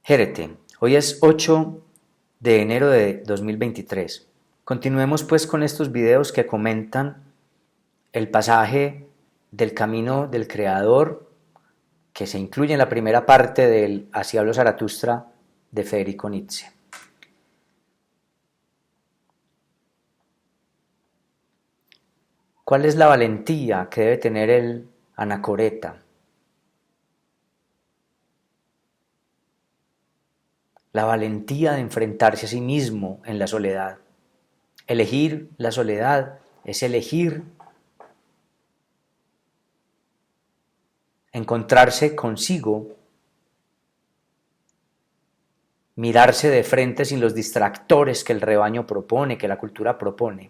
Gérete, hoy es 8 de enero de 2023. Continuemos pues con estos videos que comentan el pasaje del camino del Creador que se incluye en la primera parte del Así habló Zaratustra de Federico Nietzsche. ¿Cuál es la valentía que debe tener el anacoreta? La valentía de enfrentarse a sí mismo en la soledad. Elegir la soledad es elegir encontrarse consigo, mirarse de frente sin los distractores que el rebaño propone, que la cultura propone,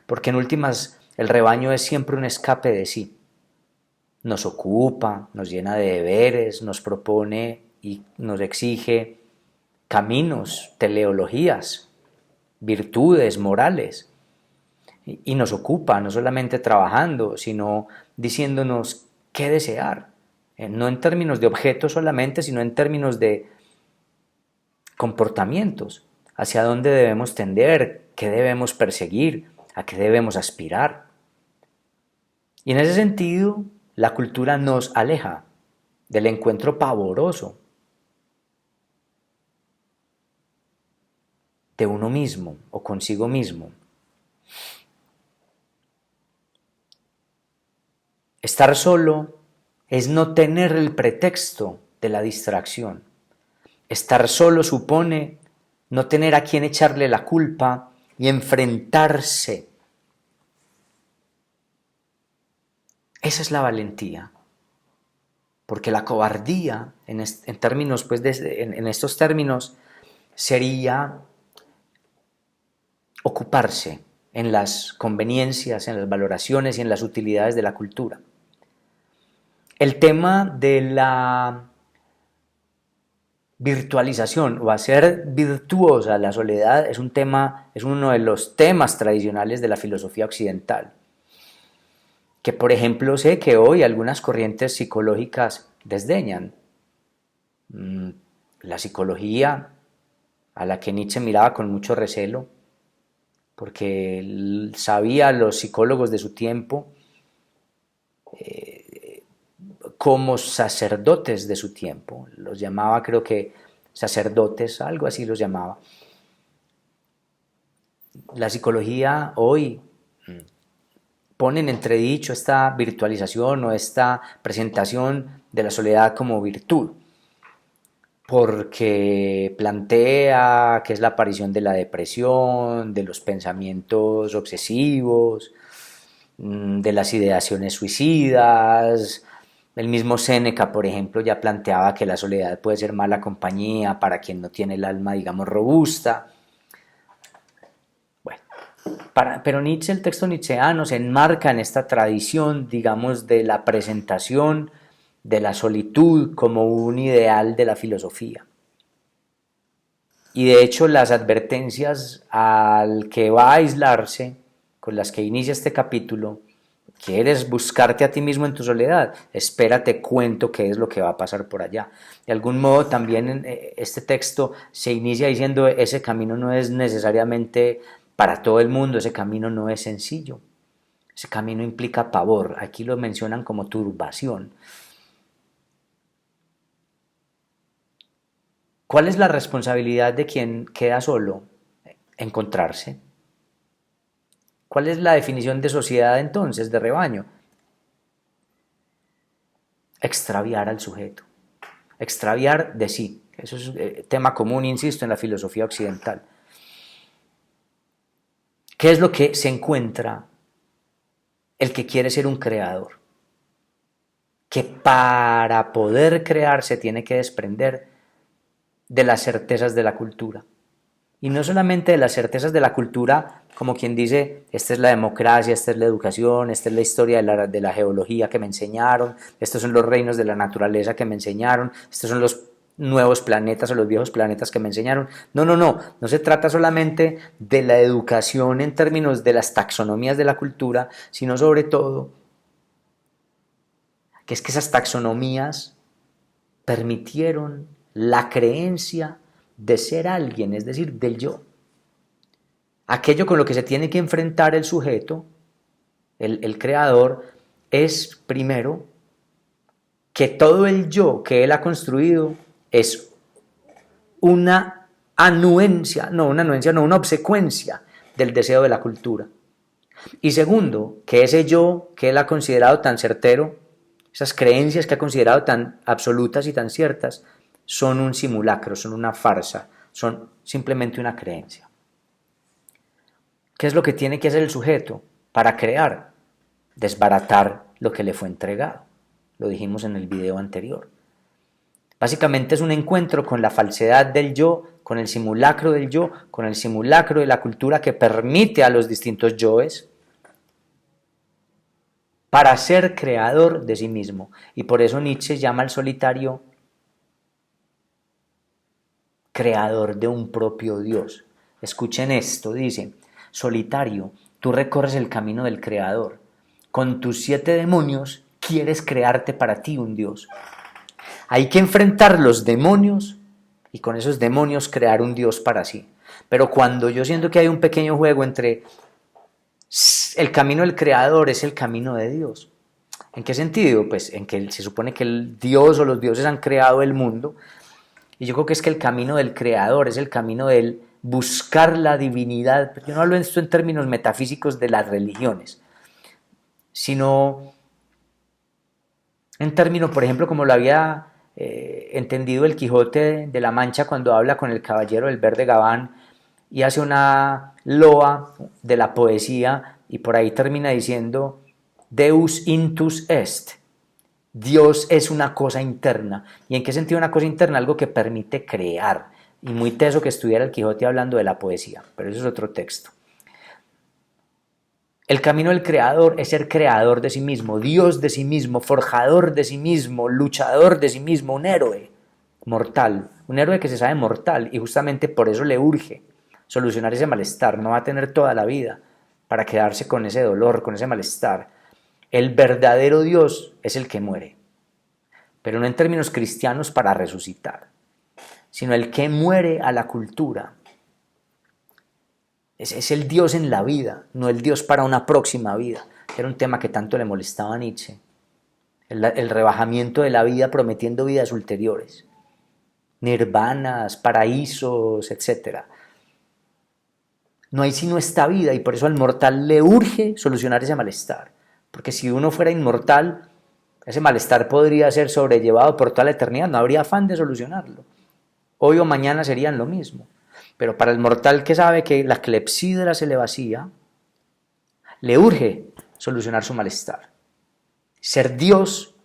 porque en últimas el rebaño es siempre un escape de sí. Nos ocupa, nos llena de deberes, nos propone y nos exige caminos, teleologías, virtudes, morales, y nos ocupa no solamente trabajando, sino diciéndonos qué desear, no en términos de objetos solamente, sino en términos de comportamientos, hacia dónde debemos tender, qué debemos perseguir, a qué debemos aspirar. Y en ese sentido, la cultura nos aleja del encuentro pavoroso de uno mismo o consigo mismo. Estar solo es no tener el pretexto de la distracción. Estar solo supone no tener a quien echarle la culpa y enfrentarse. Esa es la valentía. Porque la cobardía, en términos, pues, en estos términos, sería ocuparse en las conveniencias, en las valoraciones y en las utilidades de la cultura. El tema de la virtualización o hacer virtuosa la soledad es uno de los temas tradicionales de la filosofía occidental. Que por ejemplo sé que hoy algunas corrientes psicológicas desdeñan. La psicología a la que Nietzsche miraba con mucho recelo, porque sabía a los psicólogos de su tiempo como sacerdotes de su tiempo, los llamaba, creo que sacerdotes, algo así los llamaba. La psicología hoy pone en entredicho esta virtualización o esta presentación de la soledad como virtud, porque plantea que es la aparición de la depresión, de los pensamientos obsesivos, de las ideaciones suicidas. El mismo Séneca, por ejemplo, ya planteaba que la soledad puede ser mala compañía para quien no tiene el alma, digamos, robusta. Bueno, pero Nietzsche, el texto nietzscheano, se enmarca en esta tradición, digamos, de la presentación de la solitud como un ideal de la filosofía. Y de hecho las advertencias al que va a aislarse, con las que inicia este capítulo, ¿quieres buscarte a ti mismo en tu soledad? Espérate, cuento qué es lo que va a pasar por allá. De algún modo también este texto se inicia diciendo ese camino no es necesariamente para todo el mundo, ese camino no es sencillo. Ese camino implica pavor, aquí lo mencionan como turbación. ¿Cuál es la responsabilidad de quien queda solo? Encontrarse. ¿Cuál es la definición de sociedad entonces, de rebaño? Extraviar al sujeto. Extraviar de sí. Eso es tema común, insisto, en la filosofía occidental. ¿Qué es lo que se encuentra el que quiere ser un creador? Que para poder crear se tiene que desprender de las certezas de la cultura. Y no solamente de las certezas de la cultura, como quien dice, esta es la democracia, esta es la educación, esta es la historia de la geología que me enseñaron, estos son los reinos de la naturaleza que me enseñaron, estos son los nuevos planetas o los viejos planetas que me enseñaron. No se trata solamente de la educación en términos de las taxonomías de la cultura, sino sobre todo que es que esas taxonomías permitieron la creencia de ser alguien, es decir, del yo. Aquello con lo que se tiene que enfrentar el sujeto, el creador, es primero que todo el yo que él ha construido es una una obsecuencia del deseo de la cultura. Y segundo, que ese yo que él ha considerado tan certero, esas creencias que ha considerado tan absolutas y tan ciertas, son un simulacro, son una farsa, son simplemente una creencia. ¿Qué es lo que tiene que hacer el sujeto para crear? Desbaratar lo que le fue entregado. Lo dijimos en el video anterior. Básicamente es un encuentro con la falsedad del yo, con el simulacro del yo, con el simulacro de la cultura que permite a los distintos yoes para ser creador de sí mismo. Y por eso Nietzsche llama al solitario creador de un propio Dios. Escuchen esto, dice: solitario, tú recorres el camino del creador. Con tus 7 demonios quieres crearte para ti un Dios. Hay que enfrentar los demonios y con esos demonios crear un Dios para sí. Pero cuando yo siento que hay un pequeño juego entre el camino del creador es el camino de Dios. ¿En qué sentido? Pues en que se supone que el Dios o los dioses han creado el mundo, y yo creo que es que el camino del creador es el camino del buscar la divinidad. Yo no hablo de esto en términos metafísicos de las religiones, sino en términos, por ejemplo, como lo había entendido el Quijote de la Mancha cuando habla con el caballero del verde gabán y hace una loa de la poesía y por ahí termina diciendo: Deus intus est. Dios es una cosa interna. ¿Y en qué sentido una cosa interna? Algo que permite crear. Y muy teso que estudiara el Quijote hablando de la poesía, pero eso es otro texto. El camino del creador es ser creador de sí mismo, Dios de sí mismo, forjador de sí mismo, luchador de sí mismo, un héroe mortal, un héroe que se sabe mortal y justamente por eso le urge solucionar ese malestar. No va a tener toda la vida para quedarse con ese dolor, con ese malestar. El verdadero Dios es el que muere, pero no en términos cristianos para resucitar, sino el que muere a la cultura. Es el Dios en la vida, no el Dios para una próxima vida. Era un tema que tanto le molestaba a Nietzsche. El rebajamiento de la vida prometiendo vidas ulteriores, nirvanas, paraísos, etc. No hay sino esta vida y por eso al mortal le urge solucionar ese malestar. Porque si uno fuera inmortal, ese malestar podría ser sobrellevado por toda la eternidad, no habría afán de solucionarlo. Hoy o mañana serían lo mismo. Pero para el mortal que sabe que la clepsidra se le vacía, le urge solucionar su malestar. Ser Dios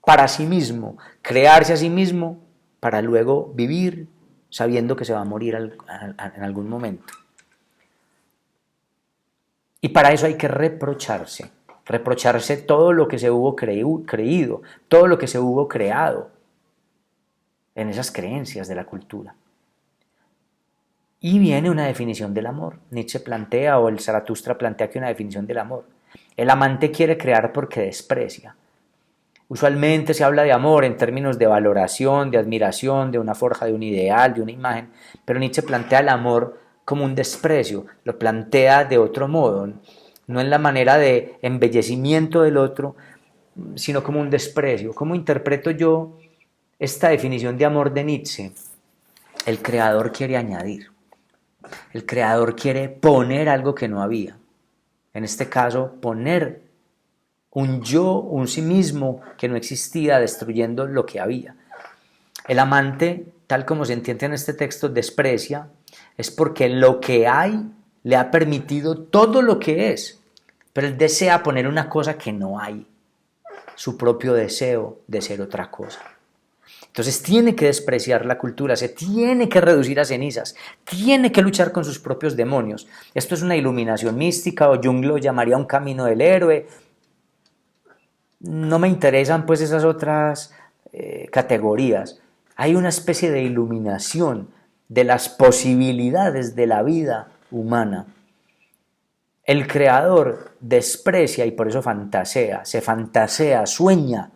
para sí mismo, crearse a sí mismo para luego vivir sabiendo que se va a morir en algún momento. Y para eso hay que reprocharse todo lo que se hubo creído, todo lo que se hubo creado en esas creencias de la cultura. Y viene una definición del amor. Nietzsche plantea, o el Zaratustra plantea que una definición del amor. El amante quiere crear porque desprecia. Usualmente se habla de amor en términos de valoración, de admiración, de una forja, de un ideal, de una imagen, pero Nietzsche plantea el amor como un desprecio, lo plantea de otro modo, no en la manera de embellecimiento del otro, sino como un desprecio. ¿Cómo interpreto yo esta definición de amor de Nietzsche? El creador quiere añadir. El creador quiere poner algo que no había. En este caso, poner un yo, un sí mismo que no existía, destruyendo lo que había. El amante, tal como se entiende en este texto, desprecia, es porque lo que hay le ha permitido todo lo que es, pero él desea poner una cosa que no hay, su propio deseo de ser otra cosa. Entonces tiene que despreciar la cultura, se tiene que reducir a cenizas, tiene que luchar con sus propios demonios. Esto es una iluminación mística, o Jung lo llamaría un camino del héroe. No me interesan pues esas otras categorías. Hay una especie de iluminación de las posibilidades de la vida humana. El creador desprecia y por eso fantasea, se fantasea, sueña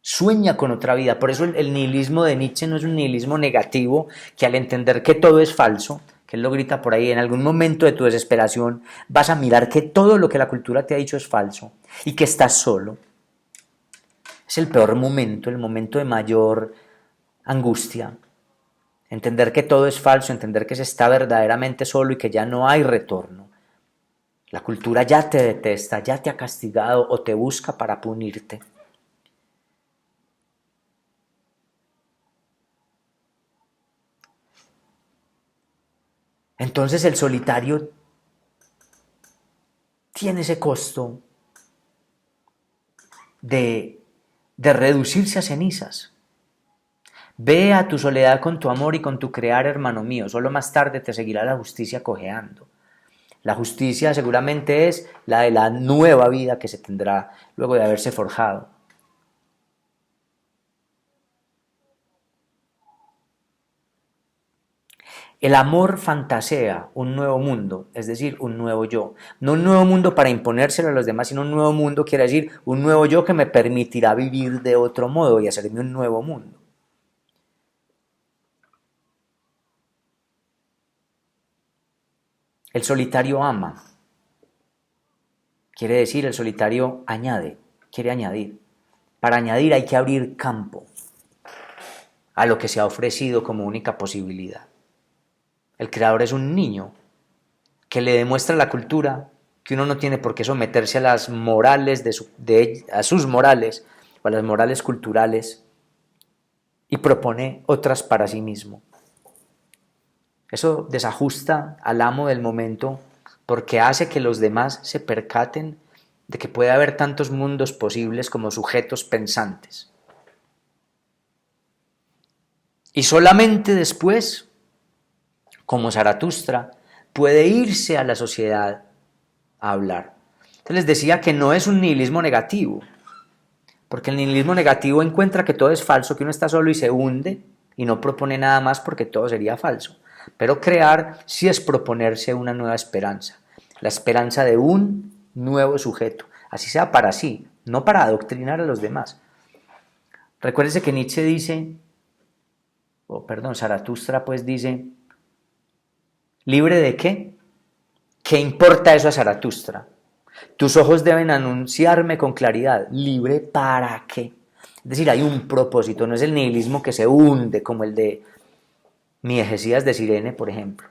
sueña con otra vida. Por eso el nihilismo de Nietzsche no es un nihilismo negativo que al entender que todo es falso, que él lo grita por ahí, en algún momento de tu desesperación vas a mirar que todo lo que la cultura te ha dicho es falso y que estás solo. Es el peor momento, el momento de mayor angustia. Entender que todo es falso, entender que se está verdaderamente solo y que ya no hay retorno. La cultura ya te detesta, ya te ha castigado o te busca para punirte. Entonces el solitario tiene ese costo de reducirse a cenizas. Ve a tu soledad con tu amor y con tu crear, hermano mío, solo más tarde te seguirá la justicia cojeando. La justicia seguramente es la de la nueva vida que se tendrá luego de haberse forjado. El amor fantasea un nuevo mundo, es decir, un nuevo yo. No un nuevo mundo para imponérselo a los demás, sino un nuevo mundo quiere decir un nuevo yo que me permitirá vivir de otro modo y hacerme un nuevo mundo. El solitario ama, quiere decir el solitario añade, quiere añadir. Para añadir hay que abrir campo a lo que se ha ofrecido como única posibilidad. El creador es un niño que le demuestra a la cultura que uno no tiene por qué someterse a las morales a sus morales o a las morales culturales y propone otras para sí mismo. Eso desajusta al amo del momento porque hace que los demás se percaten de que puede haber tantos mundos posibles como sujetos pensantes. Y solamente después, como Zaratustra, puede irse a la sociedad a hablar. Entonces les decía que no es un nihilismo negativo, porque el nihilismo negativo encuentra que todo es falso, que uno está solo y se hunde y no propone nada más porque todo sería falso. Pero crear sí es proponerse una nueva esperanza, la esperanza de un nuevo sujeto, así sea para sí, no para adoctrinar a los demás. Recuérdese que Nietzsche dice, Zaratustra pues dice, ¿libre de qué? ¿Qué importa eso a Zaratustra? Tus ojos deben anunciarme con claridad, ¿libre para qué? Es decir, hay un propósito, no es el nihilismo que se hunde como el de Miegesías de Cirene, por ejemplo.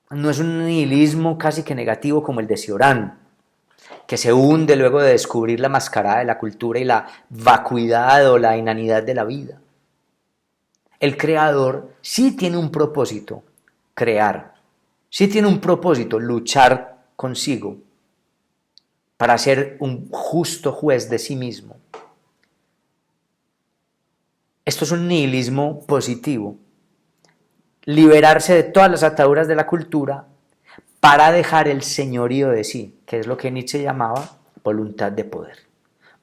No es un nihilismo casi que negativo como el de Cioran, que se hunde luego de descubrir la mascarada de la cultura y la vacuidad o la inanidad de la vida. El creador sí tiene un propósito, crear. Sí tiene un propósito, luchar consigo para ser un justo juez de sí mismo. Esto es un nihilismo positivo. Liberarse de todas las ataduras de la cultura para dejar el señorío de sí, que es lo que Nietzsche llamaba voluntad de poder.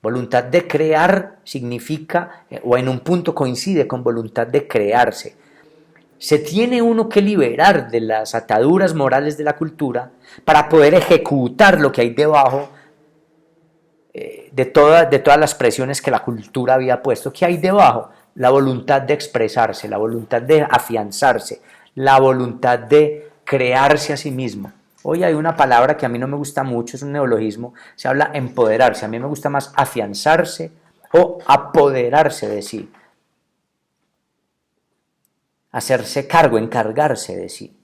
Voluntad de crear significa, o en un punto coincide con voluntad de crearse. Se tiene uno que liberar de las ataduras morales de la cultura para poder ejecutar lo que hay debajo de todas las presiones que la cultura había puesto. ¿Qué hay debajo? La voluntad de expresarse, la voluntad de afianzarse, la voluntad de crearse a sí mismo. Hoy hay una palabra que a mí no me gusta mucho, es un neologismo, se habla empoderarse, a mí me gusta más afianzarse o apoderarse de sí. Hacerse cargo, encargarse de sí.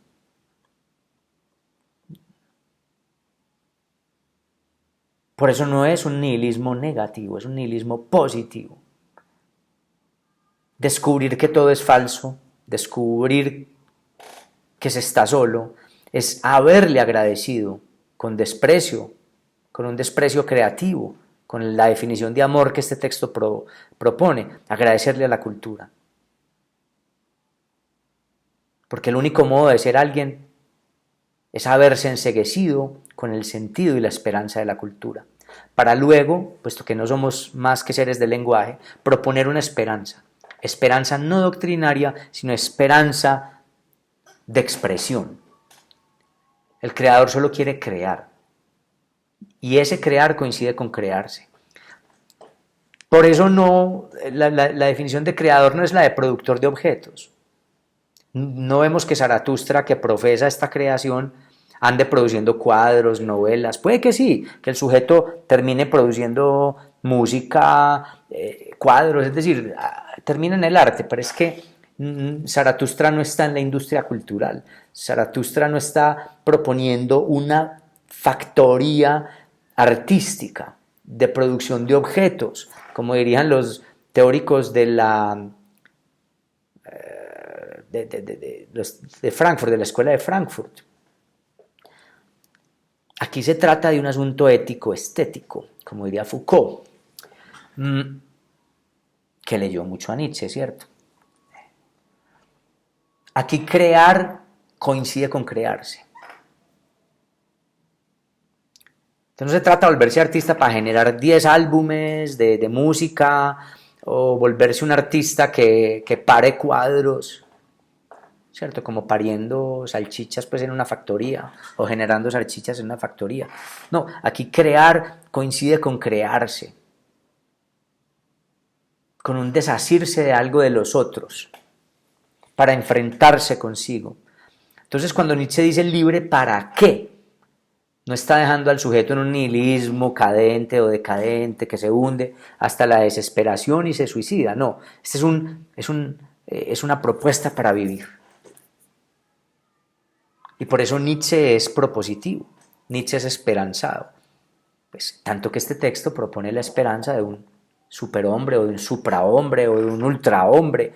Por eso no es un nihilismo negativo, es un nihilismo positivo. Descubrir que todo es falso, descubrir que se está solo, es haberle agradecido con desprecio, con un desprecio creativo, con la definición de amor que este texto propone, agradecerle a la cultura. Porque el único modo de ser alguien es haberse enceguecido con el sentido y la esperanza de la cultura, para luego, puesto que no somos más que seres del lenguaje, proponer una esperanza. Esperanza no doctrinaria, sino esperanza de expresión. El creador solo quiere crear Y ese crear coincide con crearse. Por eso no, la definición de creador no es la de productor de objetos. No vemos que Zaratustra, que profesa esta creación, ande produciendo cuadros, novelas. Puede que sí, que el sujeto termine produciendo música, cuadros, es decir, termina en el arte, pero es que Zaratustra no está en la industria cultural. Zaratustra no está proponiendo una factoría artística de producción de objetos, como dirían los teóricos de la de Frankfurt, de la escuela de Frankfurt. Aquí se trata de un asunto ético, estético, como diría Foucault, que leyó mucho a Nietzsche, ¿cierto? Aquí crear coincide con crearse. Entonces no se trata de volverse artista para generar 10 álbumes de música o volverse un artista que pare cuadros, ¿cierto? Como pariendo salchichas pues en una factoría o generando salchichas en una factoría. No, aquí crear coincide con crearse, con un desasirse de algo de los otros, para enfrentarse consigo. Entonces cuando Nietzsche dice libre, ¿para qué? No está dejando al sujeto en un nihilismo cadente o decadente que se hunde hasta la desesperación y se suicida. No, este es una propuesta para vivir. Y por eso Nietzsche es propositivo, Nietzsche es esperanzado. Pues, tanto que este texto propone la esperanza de un superhombre o de un suprahombre o de un ultrahombre,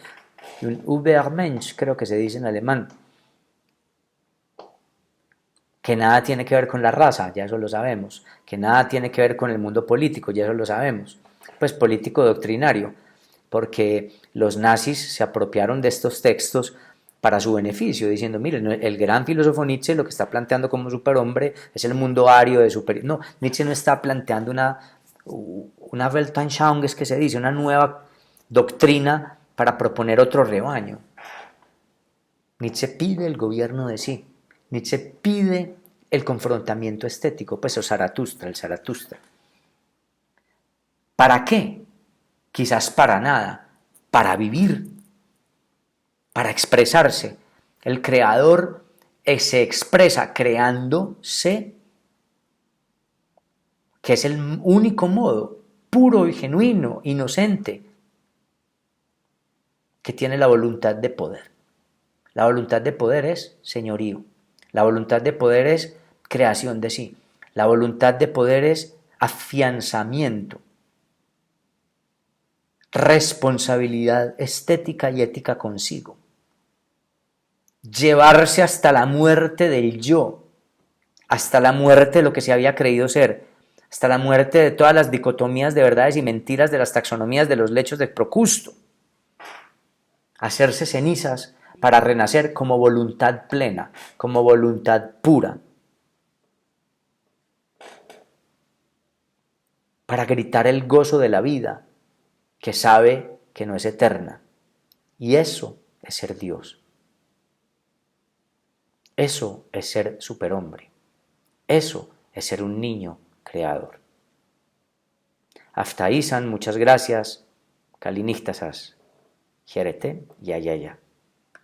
de un Übermensch, creo que se dice en alemán, que nada tiene que ver con la raza, ya eso lo sabemos, que nada tiene que ver con el mundo político, ya eso lo sabemos, pues político doctrinario, porque los nazis se apropiaron de estos textos para su beneficio, diciendo, miren, el gran filósofo Nietzsche lo que está planteando como superhombre es el mundo ario de super... No, Nietzsche no está planteando una Weltanschauung, es que se dice, una nueva doctrina para proponer otro rebaño. Nietzsche pide el gobierno de sí. Nietzsche pide el confrontamiento estético, pues el Zaratustra. ¿Para qué? Quizás para nada, para vivir, para expresarse. El creador se expresa creándose, que es el único modo puro y genuino, inocente, que tiene la voluntad de poder. La voluntad de poder es señorío. La voluntad de poder es creación de sí. La voluntad de poder es afianzamiento, responsabilidad estética y ética consigo. Llevarse hasta la muerte del yo, hasta la muerte de lo que se había creído ser, hasta la muerte de todas las dicotomías de verdades y mentiras de las taxonomías de los lechos de Procusto. Hacerse cenizas para renacer como voluntad plena, como voluntad pura. Para gritar el gozo de la vida, que sabe que no es eterna. Y eso es ser Dios. Eso es ser superhombre. Eso es ser un niño creador. Hasta Isan, muchas gracias. Kaliniktasas. Jerete, ya.